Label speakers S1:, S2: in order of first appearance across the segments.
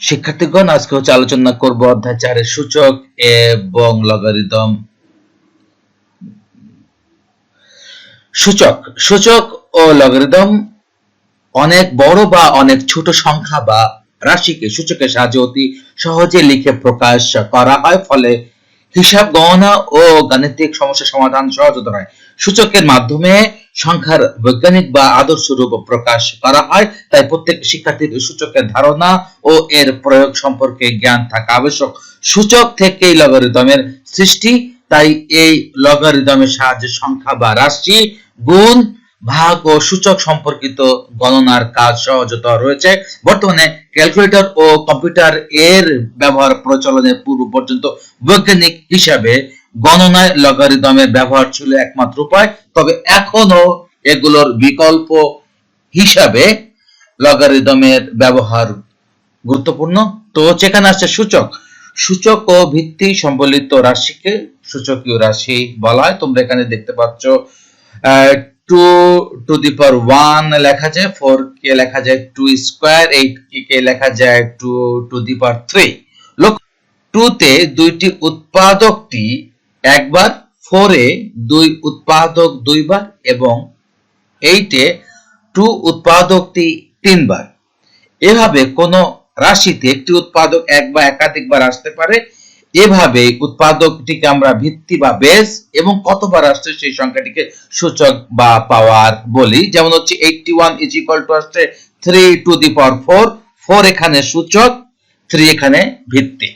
S1: শিক্ষার্থীগণ, আজকে আলোচনা করব অধ্যায় 4 এর সূচক এবং লগারিদম। সূচক ও লগারিদম অনেক বড় বা অনেক ছোট সংখ্যা বা রাশিকে সূচকের সাহায্যে অতি সহজে লিখে প্রকাশ করা হয়, ফলে হিসাব গণনা ও গাণিতিক সমস্যা সমাধান সহজতর হয়। সূচকের মাধ্যমে সংখ্যার বৈজ্ঞানিক বা আদর্শ রূপ প্রকাশ করা হয়, তাই প্রত্যেক শিক্ষার্থীর সূচকের ধারণা ও এর প্রয়োগ সম্পর্কে জ্ঞান থাকা আবশ্যক। সূচক থেকেই লগারিদমের সৃষ্টি, তাই এই লগারিদমের সাহায্যে সংখ্যা বা রাশি, গুণ, ভাগ ও সূচক সম্পর্কিত গণনার কাজ সহজতর হয়েছে। বর্তমানে ক্যালকুলেটর ও কম্পিউটার এর ব্যবহার প্রচলনের পূর্ব পর্যন্ত বৈজ্ঞানিক হিসাবে গণনায় লগারিদমের ব্যবহার ছিল একমাত্র উপায়, তবে এখনো এগুলোর বিকল্প হিসাবে লগারিদমের ব্যবহার গুরুত্বপূর্ণ। তো যেখানে আসছে সূচক ও ভিত্তি সম্বলিত রাশিকে সূচকীয় রাশি বলা হয়। তোমরা এখানে দেখতে পাচ্ছ 2 টু দি পাওয়ার 1 লেখা যায়, 4 কে লেখা যায় 2 স্কয়ার, 8 কে লেখা যায় 2 টু দি পাওয়ার 3। লোক 2 তে দুইটি উৎপাদকটি একবার, 4 এ দুই উৎপাদক দুইবার এবং 8 এ 2 উৎপাদকটি তিনবার। এভাবে কোন রাশিতে একটি উৎপাদক এক বা একাধিকবার আসতে পারে। এভাবে উৎপাদকটিকে আমরা ভিত্তি বা বেস এবং কতবার আসছে সেই সংখ্যাটিকে সূচক বা পাওয়ার বলি। যেমন হচ্ছে 81 ইজ ইকুয়াল টু আসছে 3 টু দি পাওয়ার 4, 4 এখানে সূচক, 3 এখানে ভিত্তি।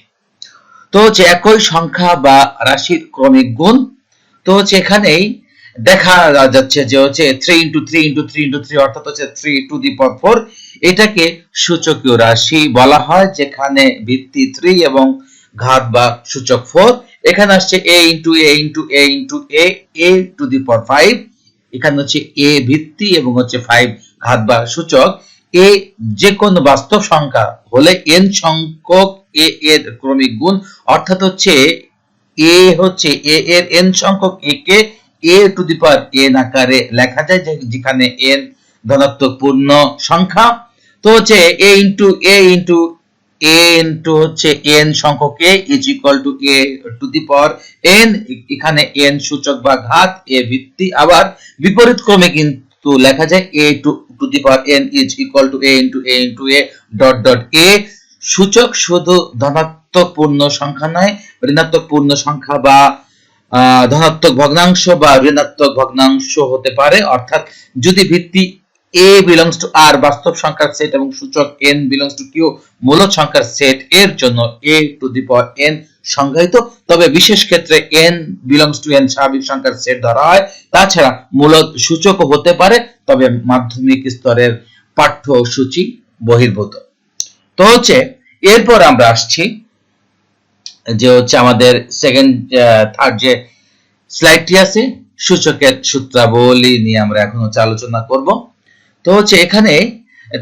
S1: তো হচ্ছে একই সংখ্যা বা রাশির ক্রমিক গুণ। তো হচ্ছে এখানেই দেখা যাচ্ছে যে হচ্ছে 3 ইন্টু 3 ইন্টু 3 ইন্টু 3 অর্থাৎ হচ্ছে 3 টু দি পাওয়ার 4। এটাকে সূচকীয় রাশি বলা হয়, যেখানে ভিত্তি 3 এবং ঘাত বা সূচক 4। এখানে আসছে a into a into a into a to the power 5। এখানে হচ্ছে a ভিত্তি এবং হচ্ছে 5 ঘাত বা সূচক। a যে কোনো বাস্তব সংখ্যা হলে n সংখ্যক a এর ক্রমিক গুণ, অর্থাৎ হচ্ছে a হচ্ছে a এর n সংখ্যক a K a to the power n আকারে লেখা যায়, যেখানে n ধনাত্মক পূর্ণ সংখ্যা। তো হচ্ছে a into a into a into হচ্ছে n সংখ্যক a is equal to a to the power n। এখানে n সূচক বা ঘাত, a ভিত্তি। আবার বিপরীত ক্রমে কিন্তু লেখা যায় a to the power n is equal to a into a into a dot dot a। সূচক শুধু ধনাত্মক পূর্ণ সংখ্যা নয়, ঋণাত্মক পূর্ণ সংখ্যা বা ধনাত্মক ভগ্নাংশ বা ঋণাত্মক ভগ্নাংশ হতে পারে। অর্থাৎ যদি ভিত্তি a belongs to r বাস্তব সংখ্যার সেট এবং সূচক n belongs to q মূলদ সংখ্যার সেট এর জন্য a to the power n সংজ্ঞায়িত। তবে বিশেষ ক্ষেত্রে n belongs to n স্বাভাবিক সংখ্যার সেট ধরা হয়। তাছাড়া মূলদ সূচকও হতে পারে, তবে মাধ্যমিক স্তরের পাঠ্যসূচি বহির্ভূত। তো হচ্ছে এরপর আমরা আসছি যে হচ্ছে আমাদের থার্ড যে স্লাইডটি আছে, সূচকের সূত্রাবলী নিয়ে আমরা এখন আলোচনা করব। তো হচ্ছে এখানে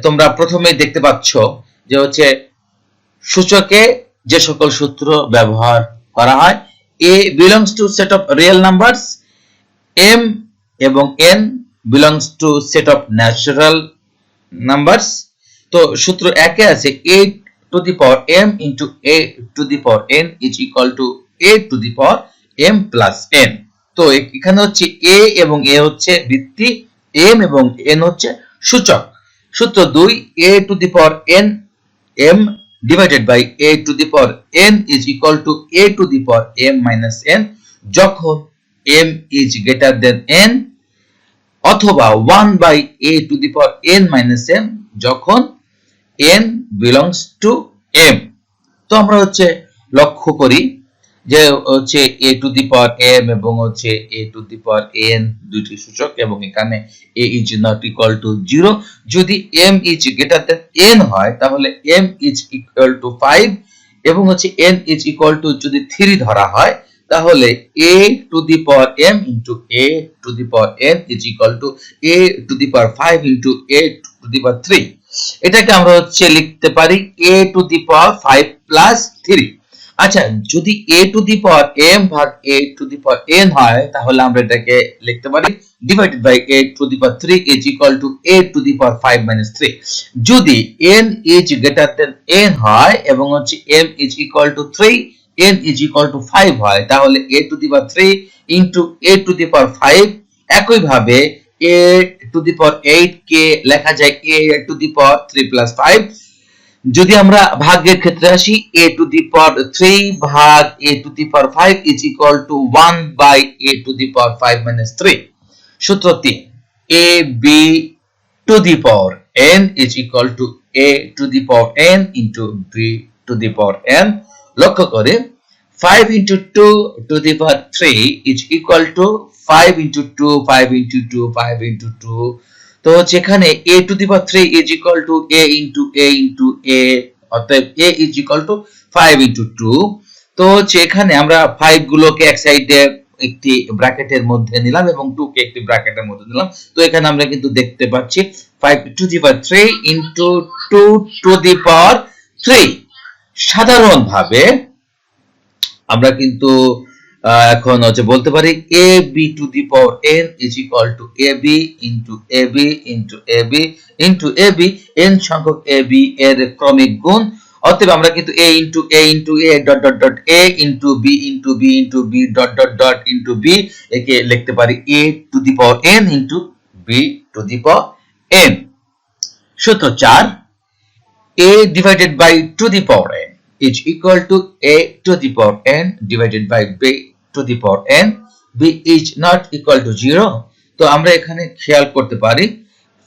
S1: তোমরা প্রথমে দেখতে পাচ্ছ যে হচ্ছে সূচকে যে সকল সূত্র ব্যবহার করা হয়। a belongs to set of real numbers, m এবং n belongs to set of natural numbers। তো সূত্র একে আছে a to the power m into a to the power n is equal to a to the power m plus n। তো এখানে হচ্ছে a এবং a হচ্ছে ভিত্তি, m এবং n হচ্ছে সূচক। সূত্র 2, a to the power n m divided by a to the power n is equal to a to the power m minus n যখন m is greater than n, অথবা 1 by a to the power n minus m যখন n belongs to m। তো আমরা হচ্ছে লক্ষ্য করি যে হচ্ছে a to the power m এবং হচ্ছে a to the power n দুইটি সূচক, এবং এখানে a is not equal to 0। যদি m is greater than n হয় তাহলে m is equal to 5 এবং হচ্ছে n is equal to যদি 3 ধরা হয় তাহলে a to the power m into a to the power n is equal to a to the power 5 into a to the power 3। এটাকে আমরা হচ্ছে লিখতে পারি a to the power 5 plus 3। আচ্ছা, যদি a to the power m ভাগ a to the power n হয়, তাহলে আমরা এটাকে লিখতে পারি divided by a to the power 3 is equal to a to the power 5 minus 3। যদি n is greater than n হয় এবং হচ্ছে m is equal to 3, n is equal to 5 হয়, তাহলে a to the power 3 into a to the power 5। একই ভাবে a to the পাওয়ার 8 কে লেখা যায় a to the power 3 plus 5। যদি আমরা ভাগের ক্ষেত্রে আসি, a টু দি পাওয়ার 3 ভাগ a to the power 5 is equal to 1 by a to the power 5 minus 3। সূত্র 3, a b to the power n is equal to a to the power n into b to the power n। লক্ষ্য করে 5 into 2 to the power 3 is equal to 5 into 2, 5 into 2, 5 into 2। তো যেখানে a to the power 3 is equal to a into a into a, অতএব a is equal to 5 into 2। তো যেখানে আমরা 5 গুলোকে এক সাইডে একটি ব্র্যাকেটের মধ্যে নিলাম এবং 2 কে একটি ব্র্যাকেটের মধ্যে নিলাম। তো এখানে আমরা কিন্তু দেখতে পাচ্ছি 5 to the power 3 into 2 to the power 3। সাধারণভাবে আমরা কিন্তু এখন হচ্ছে বলতে পারি ab two the power n is equal two ab into ab into ab into ab, n সংখ্যক ab এর ক্রমিক গুণ। অতএব আমরা কিন্তু a into a into a dot dot dot a into b into b into b dot dot dot into b একে লিখতে পারি a to the power n into b to the power n। সূত্র 4, a divided by to the power n is equal to a to the power n divided by b to the power n। b is not equal to 0। তো আমরা এখানে খেয়াল করতে পারি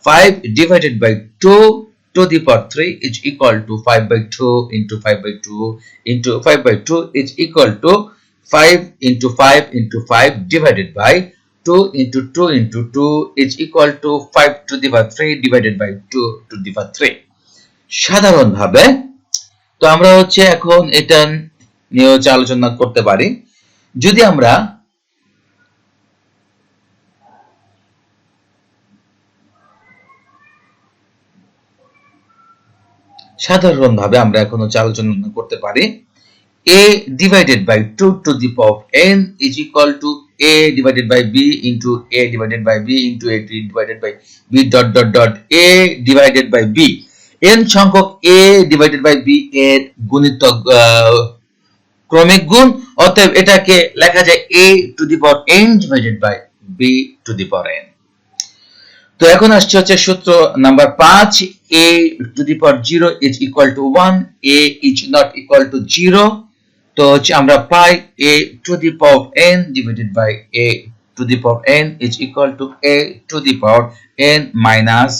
S1: 5 divided by 2 to the power 3 is equal to 5 by 2 into 5 by 2 into 5 by 2 is equal to 5 into 5 into 5 divided by 2 into 2 into 2 is equal to 5 to the power 3 divided by 2 to the power 3। সাধারণভাবে তো আমরা হচ্ছে এখন এটা নিয়ে আলোচনা করতে পারি। যদি আমরা সাধারণভাবে আমরা এখন হচ্ছে আলোচনা করতে পারি a divided by 2 to the power n is equal to a divided by b into a divided by b into a divided by b dot dot dot a divided by b। n সংখ্যক a divided by b এর গুণিতক ক্রমিক গুণ, অতএব এটাকে লেখা যায় a to the power n divided by b to the power n। তো এখন আসছে হচ্ছে সূত্র number 5, a to the power 0 is equal to 1, a is not equal to 0। তো হচ্ছে আমরা পাই a to the power n divided by a to the power n is equal to a to the power n minus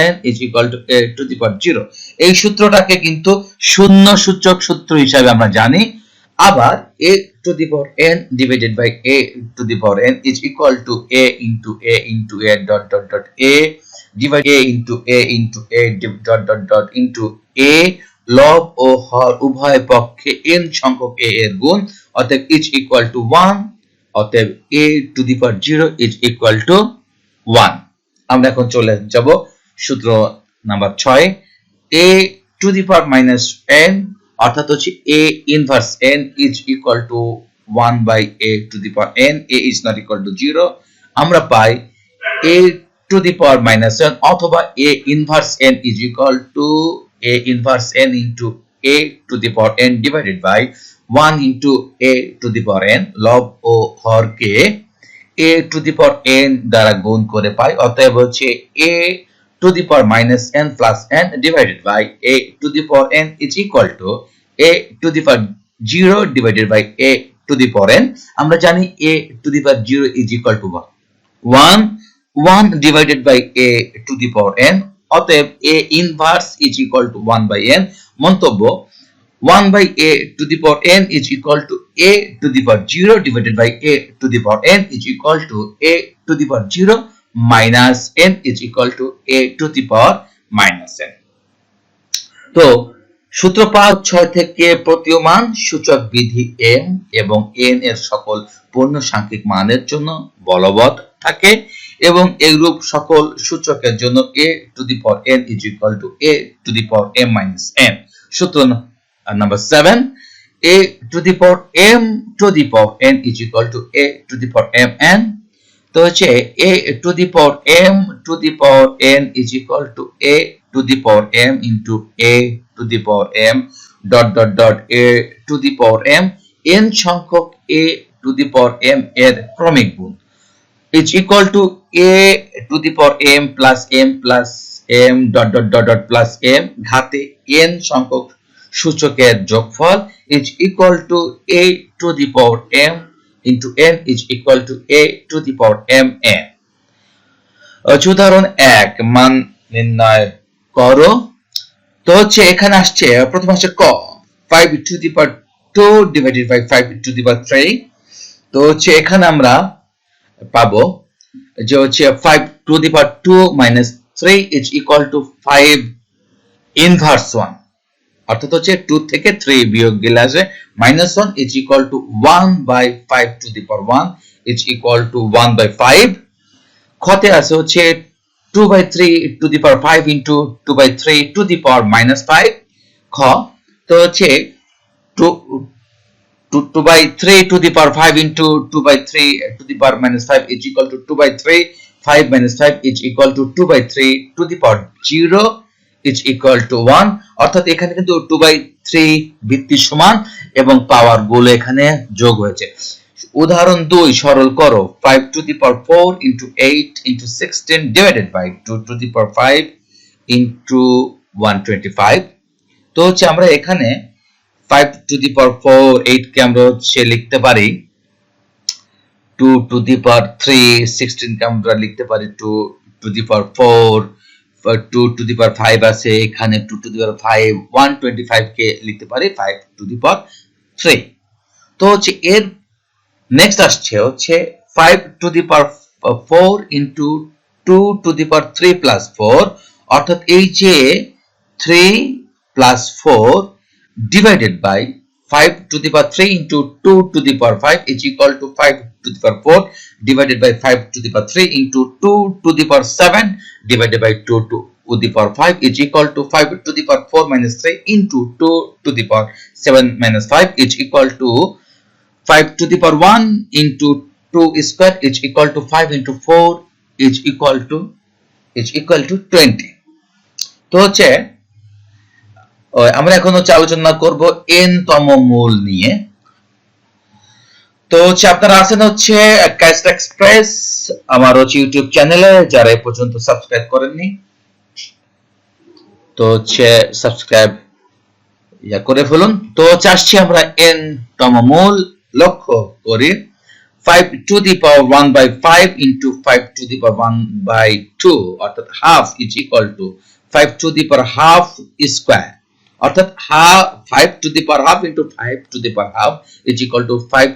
S1: n is equal to a to the power 0। এই সূত্রটাকে কিন্তু শূন্য সূচক সূত্র হিসাবে আমরা জানি। আবার a to the power n divided by a to the power n is equal to a into a into a dot dot dot a divided a into a into a dot dot dot into a লব ও হর উভয় পক্ষে n সংখ্যক a এর গুণ, অতএব is equal to 1। অতএব a to the power 0 is equal to 1। আমরা এখন চলে যাব সূত্র number 6, a to the power minus n অর্থাৎ হচ্ছে a inverse n is equal to 1 by a to the power n, a is not equal to 0। আমরা পাই a to the power minus n অথবা a inverse n is equal to a inverse n into a to the power n divided by 1 into a to the power n। লব ও হরকে a to the power n দ্বারা গুণ করে পাই, অতএব হচ্ছে a to the power minus n plus n divided by a to the power n is equal to a to the power 0 divided by a to the power n। আমরা জানি a to the power 0 is equal to 1 divided by a to the power n, অতএব a inverse is equal to 1 by n। মন্তব্য 1 by a to the power n is equal to a to the power 0 divided by a to the power n is equal to a to the power 0 minus n is equal to a to the power minus n। তো সূত্র 5-6 থেকে প্রতীয়মান সূচক বিধি m এবং n এর সকল পূর্ণ সাংখ্যিক মানের জন্য বলবৎ থাকে এবং এইরূপ সকল সূচকের জন্য a to the power n is equal to a to the power m minus n। সূত্র number 7, a to the power m to the power n is equal to a to the power mn। তো হচ্ছে a to the power m to the power n is equal to a to the power m into a to the power m dot dot dot a to the power m n সংখ্যক a to the power m এর ক্রমিক গুণ is equal to a to the power m plus m dot dot dot dot plus m ঘাতে n সংখ্যক সূচকের যোগফল is equal to a to the power m into n is equal to a to the power mn। উদাহরণ 1 মান নির্ণয় করো। তো হচ্ছে এখানে আসছে প্রথম আসছে ক 5 to the power 2 divided by 5 to the power 3। তো হচ্ছে এখানে আমরা পাবো যে হচ্ছে 5 to the power 2 minus 3 is equal to 5 inverse 1, অর্থাৎ হচ্ছে 2 থেকে 3 বিয়োগ গেলে আসে -1 is equal to 1 by 5 to the power 1 is equal to 1 by 5। খতে আছে হচ্ছে 2 by 3 to the power 5 into 2 by 3 to the power -5 খ। তো হচ্ছে 2 by 3 to the power 5 into 2 by 3 to the power -5 is equal to 2 by 3 5 minus 5 is equal to 2 by 3 to the power 0 is equal to 1, অর্থাৎ এখানে কিন্তু 2 by 3 ভিত্তি সমান এবং পাওয়ার গুলো এখানে যোগ হয়েছে। উদাহরণ 2 সরল করো 5 to the power 4 into 8 into 16 divided by 2 to the power 5 into 125। তো হচ্ছে আমরা এখানে 5 to the power 4 8 কে আমরা হচ্ছে লিখতে পারি 2 to the power 3 16 কে আমরা লিখতে পারি 2 to the power 4 2 to the power 5 আছে এখানে 2 to the power 5 125 কে লিখতে পারি 5 to the power 3। তো হচ্ছে এর নেক্সট আসছে হচ্ছে 5 to the power 4 into 2 to the power 3 plus 4, অর্থাৎ এই যে 3 plus 4 divided by 5 to the power 3 into 2 to the power 5 is equal to 5 to the power 4 divided by 5 to the power 3 into 2 to the power 7 divided by 2 to the power 5 is equal to 5 to the power 4 minus 3 into 2 to the power 7 minus 5 is equal to 5 to the power 1 into 2 square is equal to 5 into 4 is equal to 20। তো হচ্ছে আমরা এখন হচ্ছে আলোচনা করব n তম মূল নিয়ে। তো হচ্ছে আপনারা আছেন হচ্ছে ক্যাস্ট এক্সপ্রেস আমার হচ্ছে ইউটিউব চ্যানেলে, যারা এই পর্যন্ত সাবস্ক্রাইব করেননি তো হচ্ছে সাবস্ক্রাইব করে ফেলুন। তো চাচ্ছি আমরা n তম মূল লক্ষ্য করি 5 to the power 1 by 5 into 5 to the power 1 by 2, অর্থাৎ half is equal to 5 to the power half square, অর্থাৎ 5 to the power half into 5 to the power half is equal to 5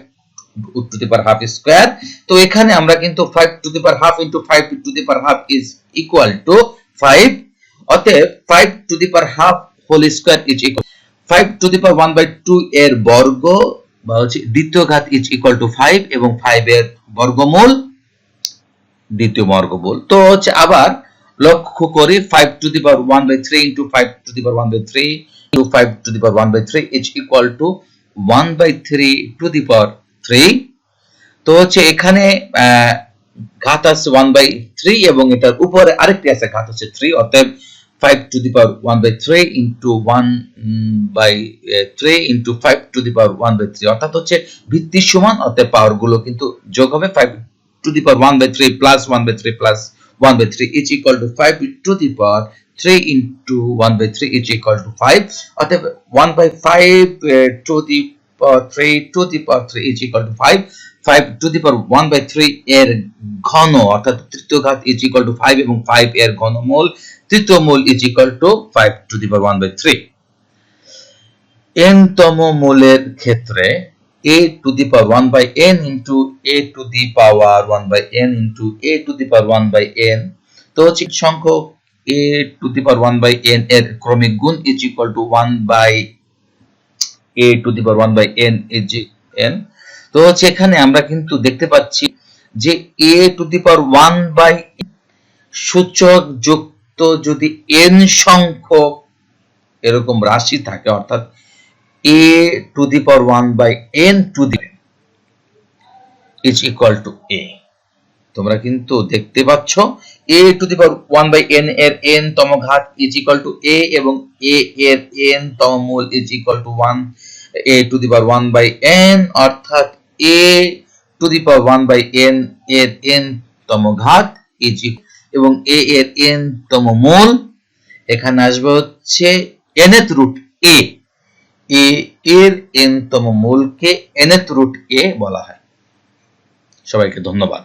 S1: to the power half square। তো এখানে আমরা কিন্তু 5 to the power half into 5 to the power half is equal to 5, অতএব 5 to the power half whole square is equal 5 to the power 1 by 2 এর বর্গ বা হচ্ছে দ্বিতীয় ঘাত is equal to 5 এবং 5 এর বর্গমূল দ্বিতীয় বর্গমূল। তো হচ্ছে আবার লক্ষ্য করি 5 to the power 1 by 3 into 5 to the power 1 by 3 into 5 to the power 1 by 3 is equal to 1 by 3 to the power 3। তো হচ্ছে এখানে ঘাত আছে 1 by 3 এবং এটার উপরে আরেকটি আছে ঘাত আছে 3, অতএব 5 to the power 1 by 3 into 1 by 3 into 5 to the power 1 by 3, অর্থাৎ হচ্ছে ভিত্তি সমান, অতএব পাওয়ার গুলো কিন্তু যোগ হবে 5 to the power 1 by 3 plus 1 by 3 plus 1 by 3 is equal to 5 to the power 3 into 1 by 3 is equal to 5, অতএব 1 by 5 to the power 3 to the power 3 is equal to 5 5 to the power 1 by 3 এর ঘন অর্থাৎ তৃতীয় ঘাত is equal to 5 এবং 5 এর ঘনমূল তৃতীয় মূল is equal to 5 to the power 1 by 3। n তম মূলের ক্ষেত্রে a to the power 1 by n into a to the power 1 by n into a to the power 1 by n, তো হচ্ছে সংখ্যক a to the power 1 by n এর ক্রমিক গুণ is equal to 1 by a to the power 1 by n is n। তো হচ্ছে এখানে আমরা কিন্তু দেখতে পাচ্ছি যে a to the power 1 by সূচক যুক্ত যদি n সংখ্যক এরকম রাশি থাকে, অর্থাৎ a to the power 1 by n to the is equal to a। তোমরা কিন্তু দেখতে পাচ্ছ a to the power 1 by n এর n তম ঘাত is equal to a এবং a এর n তম মূল is equal to 1 a to the power 1 by n অর্থাৎ a to the power 1 by n এর n তম ঘাত is এবং a এর n তম মূল এখানে আসবে হচ্ছে nth রুট a এর n তম মূলকে nth রুট a বলা হয়। সবাইকে ধন্যবাদ।